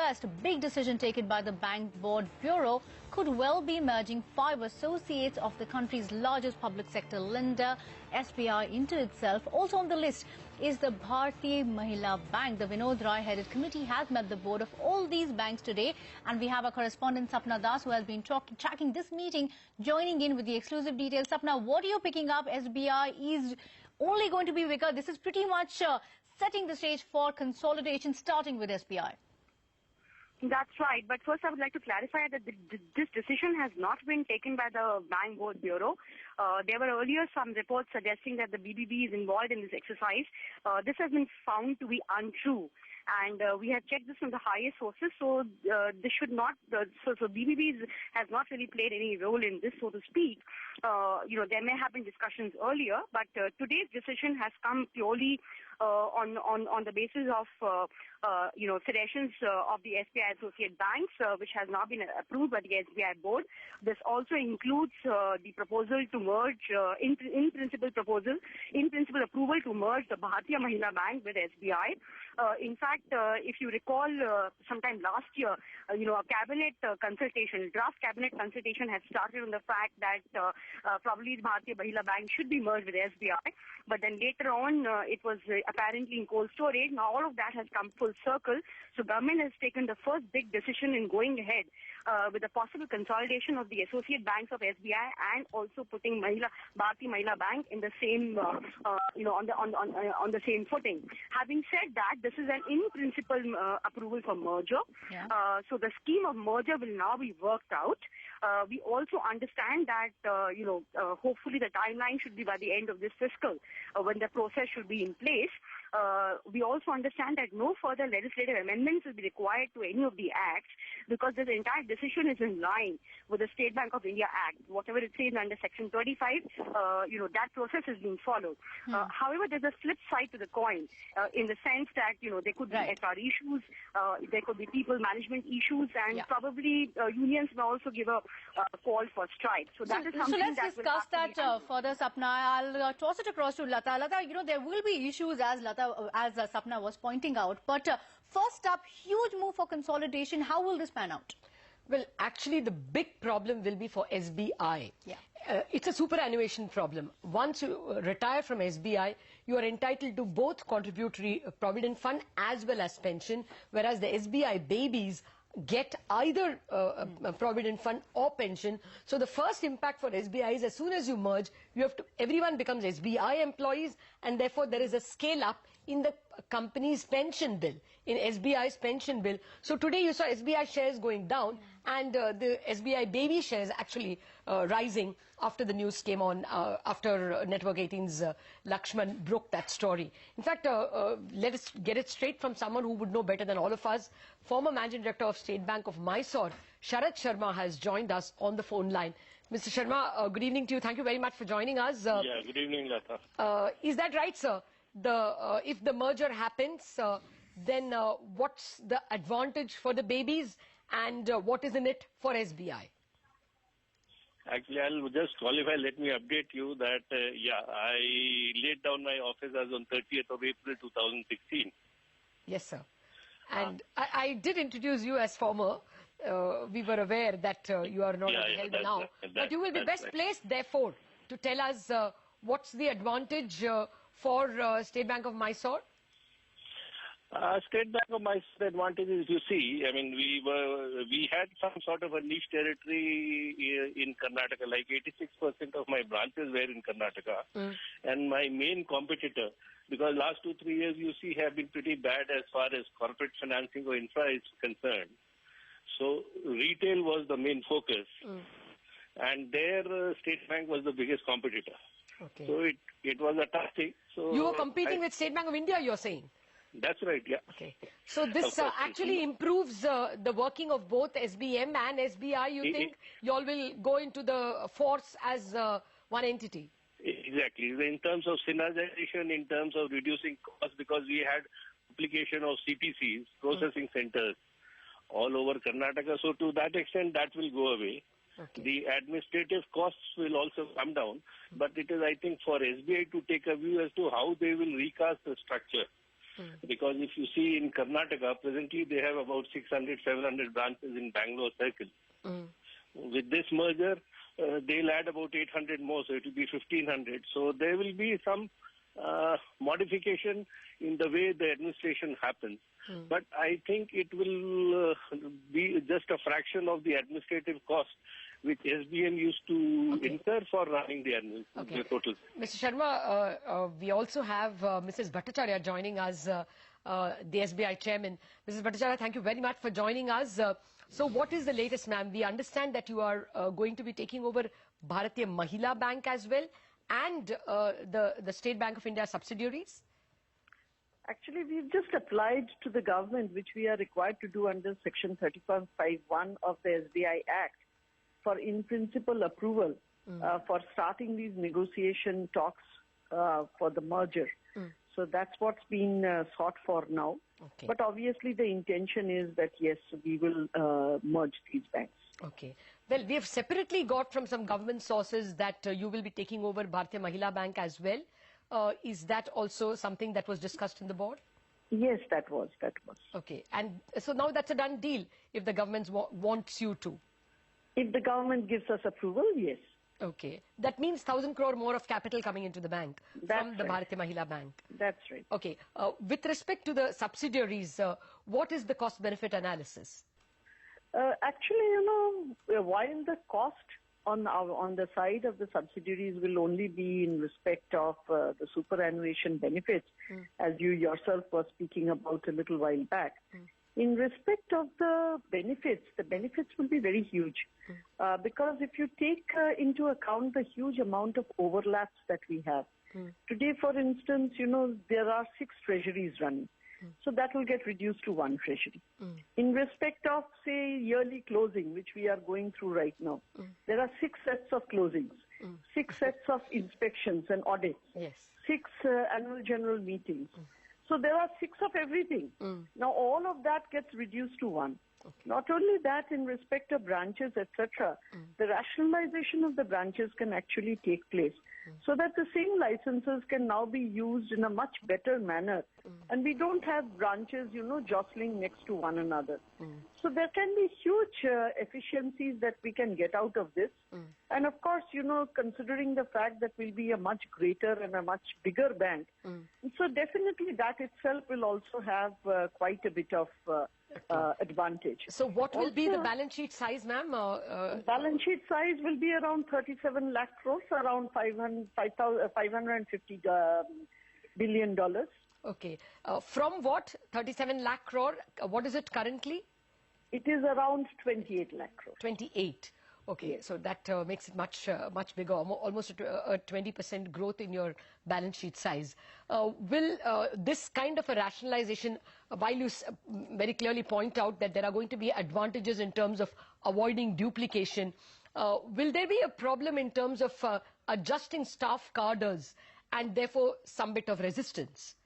first big decision taken by the Bank Board Bureau could well be merging 5 associates of the country's largest public sector lender, SBI, into itself. Also on the list is the Bharti Mahila Bank. The Vinod Rai-headed committee has met the board of all these banks today, and we have our correspondent Sapna Das, who has been tracking this meeting, joining in with the exclusive details. Sapna, what are you picking up? SBI is only going to be bigger. This is pretty much setting the stage for consolidation, starting with SBI. That's right. But first, I would like to clarify that this decision has not been taken by the Bank Board Bureau. There were earlier some reports suggesting that the BBB is involved in this exercise. This has been found to be untrue. And we have checked this from the highest sources, so this should not. So BBB has not really played any role in this, so to speak. There may have been discussions earlier, but today's decision has come purely on the basis of suggestions of the SBI associate banks, which has now been approved by the SBI board. This also includes the proposal to merge, in principle approval to merge the Bharti Mahila Bank with SBI. In fact, if you recall, sometime last year, a cabinet consultation, draft cabinet consultation had started on the fact that probably the Bharti Mahila Bank should be merged with SBI. But then later on, it was apparently in cold storage. Now all of that has come full circle. So government has taken the first big decision in going ahead with the possible consolidation of the associate banks of SBI and also putting Bharti Mahila Bank in the same, on the same footing. Having said that, this is an in-principle approval for merger. Yeah. So the scheme of merger will now be worked out. We also understand that, hopefully the timeline should be by the end of this fiscal, when the process should be in place. We also understand that no further legislative amendments will be required to any of the acts, because this entire decision is in line with the State Bank of India Act. Whatever it says under Section 35, that process is being followed. However, there's a flip side to the coin, in the sense that, there could be HR issues, there could be people management issues, and probably unions may also give a call for strike. So that is something that let's discuss that further, Sapna. I'll toss it across to Lata. Lata, there will be issues, as Sapna was pointing out. But first up, huge move for consolidation. How will this pan out? Well, actually, the big problem will be for SBI. Yeah. It's a superannuation problem. Once you retire from SBI, you are entitled to both contributory provident fund as well as pension, whereas the SBI babies get either provident fund or pension. So the first impact for SBI is, as soon as you merge, everyone becomes SBI employees, and therefore there is a scale up in the company's pension bill, in SBI's pension bill. So today you saw SBI shares going down, and the SBI baby shares actually rising after the news came on, after Network 18's Lakshman broke that story. In fact, let us get it straight from someone who would know better than all of us. Former Managing Director of State Bank of Mysore, Sharat Sharma, has joined us on the phone line. Mr. Sharma, good evening to you. Thank you very much for joining us. Yeah, good evening, Lata. Is that right, sir? If the merger happens, then what's the advantage for the babies, and what is in it for SBI? Actually, I'll just qualify. Let me update you that, I laid down my office as on 30th of April 2016. Yes, sir. And I did introduce you as former. We were aware that you are not held now. But you will be best placed, therefore, to tell us what's the advantage for State Bank of Mysore? State Bank of Mysore advantage is, you see, I mean, we had some sort of a niche territory in Karnataka, like 86% of my branches were in Karnataka. And my main competitor, because last 2-3 years, you see, have been pretty bad as far as corporate financing or infra is concerned. So retail was the main focus. And their State Bank was the biggest competitor. Okay. So it was a tough thing. So you were competing with State Bank of India, you're saying? That's right, yeah. Okay. So this actually improves the working of both SBM and SBI. You think you all will go into the force as one entity? Exactly. In terms of synergization, in terms of reducing costs, because we had duplication of CPCs, processing centers, all over Karnataka. So to that extent, that will go away. Okay. The administrative costs will also come down, but it is, I think, for SBI to take a view as to how they will recast the structure. Because if you see in Karnataka, presently they have about 600, 700 branches in Bangalore Circle. With this merger, they'll add about 800 more, so it will be 1,500. So there will be some modification in the way the administration happens. But I think it will be just a fraction of the administrative cost which SBM used to incur for running the total. Mr. Sharma, we also have Mrs. Bhattacharya joining us, the SBI chairman. Mrs. Bhattacharya, thank you very much for joining us. So what is the latest, ma'am? We understand that you are going to be taking over Bharatiya Mahila Bank as well, and the State Bank of India subsidiaries? Actually, we've just applied to the government, which we are required to do under Section 35(1) of the SBI Act, for in-principle approval for starting these negotiation talks for the merger. So that's what's been sought for now. But obviously the intention is that, yes, we will merge these banks. Okay. Well, we have separately got from some government sources that you will be taking over Bharatiya Mahila Bank as well. Is that also something that was discussed in the board? Yes, that was. Okay. And so now that's a done deal if the government wants you to? If the government gives us approval, yes. Okay. That means 1,000 crore more of capital coming into the bank from the Bharatiya Mahila Bank. That's right. Okay. With respect to the subsidiaries, what is the cost-benefit analysis? Actually, while the cost on the side of the subsidiaries will only be in respect of the superannuation benefits, as you yourself were speaking about a little while back. In respect of the benefits will be very huge. Because if you take into account the huge amount of overlaps that we have. Today, for instance, there are 6 treasuries running. So that will get reduced to 1 treasury. In respect of, say, yearly closing, which we are going through right now, there are 6 sets of closings, 6 sets of inspections and audits, 6 annual general meetings. So there are 6 of everything. Now all of that gets reduced to 1. Not only that, in respect of branches, etc., the rationalization of the branches can actually take place so that the same licenses can now be used in a much better manner. And we don't have branches, jostling next to one another. So there can be huge efficiencies that we can get out of this. And of course, considering the fact that we'll be a much greater and a much bigger bank, so definitely that itself will also have quite a bit of advantage. So what will be the balance sheet size, ma'am? Balance sheet size will be around 37 lakh crores, around $550 billion. Okay. From what? 37 lakh crore? What is it currently? It is around 28 lakh crore. 28. Okay, yes. So that makes it much bigger, almost a 20% growth in your balance sheet size. Will this kind of a rationalization, while you very clearly point out that there are going to be advantages in terms of avoiding duplication, will there be a problem in terms of adjusting staff cadres and therefore some bit of resistance?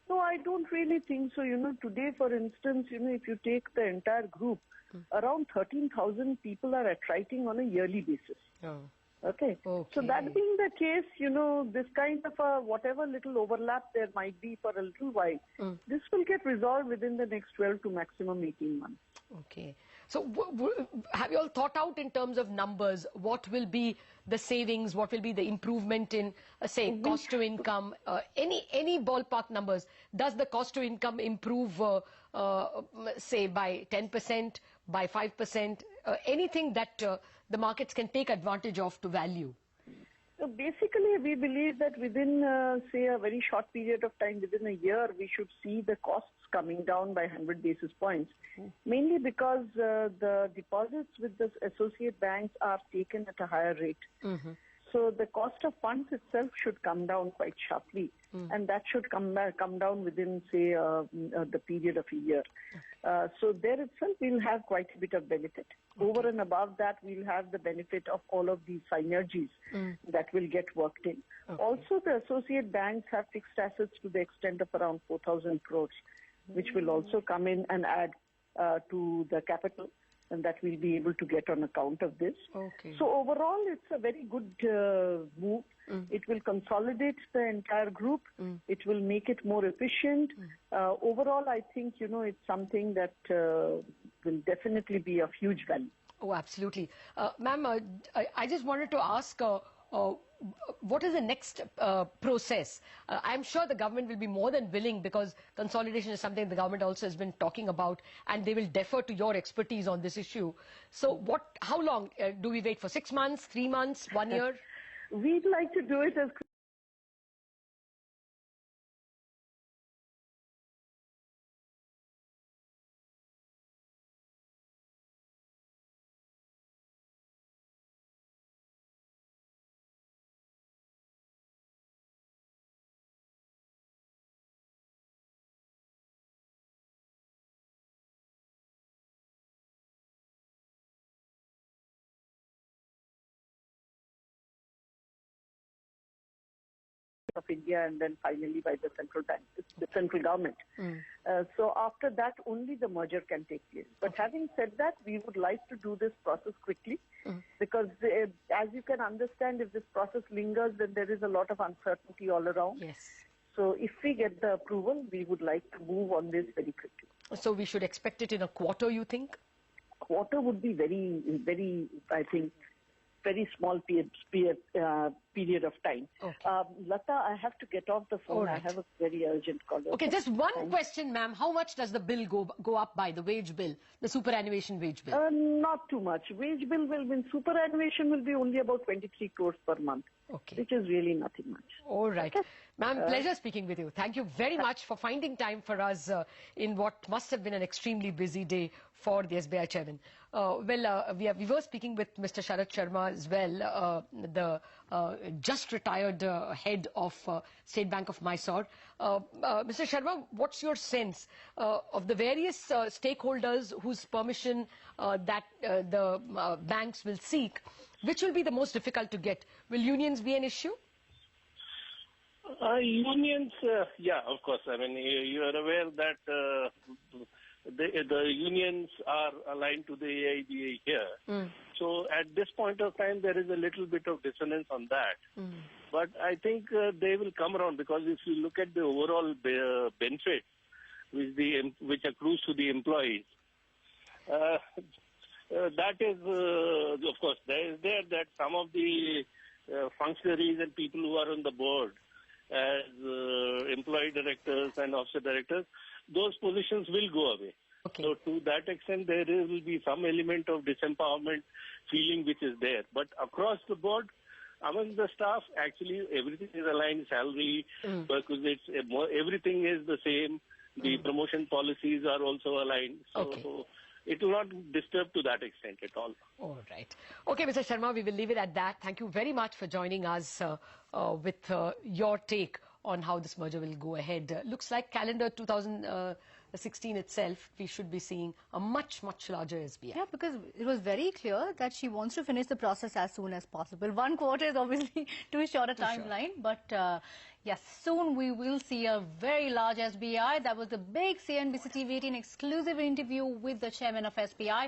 No, I don't really think so. Today, for instance, if you take the entire group, around 13,000 people are attriting on a yearly basis. Okay. So that being the case, this kind of whatever little overlap there might be for a little while, this will get resolved within the next 12 to maximum 18 months. Okay. So have you all thought out in terms of numbers, what will be the savings, what will be the improvement in, say, cost to income, any ballpark numbers? Does the cost to income improve, say, by 10%, by 5%, anything that the markets can take advantage of to value? So basically, we believe that within, say, a very short period of time, within a year, we should see the costs coming down by 100 basis points, mainly because the deposits with the associate banks are taken at a higher rate. So the cost of funds itself should come down quite sharply, and that should come down within, say, the period of a year. So there itself, we'll have quite a bit of benefit. Over and above that, we'll have the benefit of all of these synergies that will get worked in. Also, the associate banks have fixed assets to the extent of around 4,000 crores, which will also come in and add to the capital. and that we'll be able to get on account of this. Okay. So overall, it's a very good move. It will consolidate the entire group. It will make it more efficient. Overall, I think, it's something that will definitely be of huge value. Oh, absolutely. Ma'am, I just wanted to ask, what is the next process? I'm sure the government will be more than willing, because consolidation is something the government also has been talking about, and they will defer to your expertise on this issue. So how long? Do we wait for 6 months, 3 months, 1 year? We'd like to do it as of India, and then finally by the central bank, the central government. So after that, only the merger can take place. But having said that, we would like to do this process quickly, because as you can understand, if this process lingers, then there is a lot of uncertainty all around. Yes. So if we get the approval, we would like to move on this very quickly. So we should expect it in a quarter, you think? Quarter would be very, very, I think, very small period of time. Okay. Lata, I have to get off the phone. All right. I have a very urgent call. Okay, just one question, ma'am. How much does the bill go up by, the wage bill, the superannuation wage bill? Not too much. Wage bill will mean superannuation will be only about 23 crores per month, Okay. which is really nothing much. All right. Ma'am, pleasure speaking with you. Thank you very much for finding time for us in what must have been an extremely busy day for the SBI chairman. We were speaking with Mr. Sharad Sharma as well, the just retired head of State Bank of Mysore. Mr. Sharma, what's your sense of the various stakeholders whose permission that the banks will seek? Which will be the most difficult to get? Will unions be an issue? Unions, yeah, of course. I mean, you are aware that the unions are aligned to the AIBA here. So at this point of time, there is a little bit of dissonance on that. But I think they will come around, because if you look at the overall benefit which accrues to the employees, that is, of course, there is that some of the functionaries and people who are on the board as employee directors and officer directors, those positions will go away. Okay. So to that extent, there will be some element of disempowerment feeling which is there. But across the board, among the staff, actually everything is aligned, salary, because everything is the same. The promotion policies are also aligned. So, Okay. so it will not disturb to that extent at all. All right. Okay, Mr. Sharma, we will leave it at that. Thank you very much for joining us with your take on how this merger will go ahead. Looks like calendar 2016 itself, we should be seeing a much, much larger SBI. Yeah, because it was very clear that she wants to finish the process as soon as possible. 1 quarter is obviously too short a timeline, but yes, soon we will see a very large SBI. That was the big CNBC TV 18 exclusive interview with the chairman of SBI.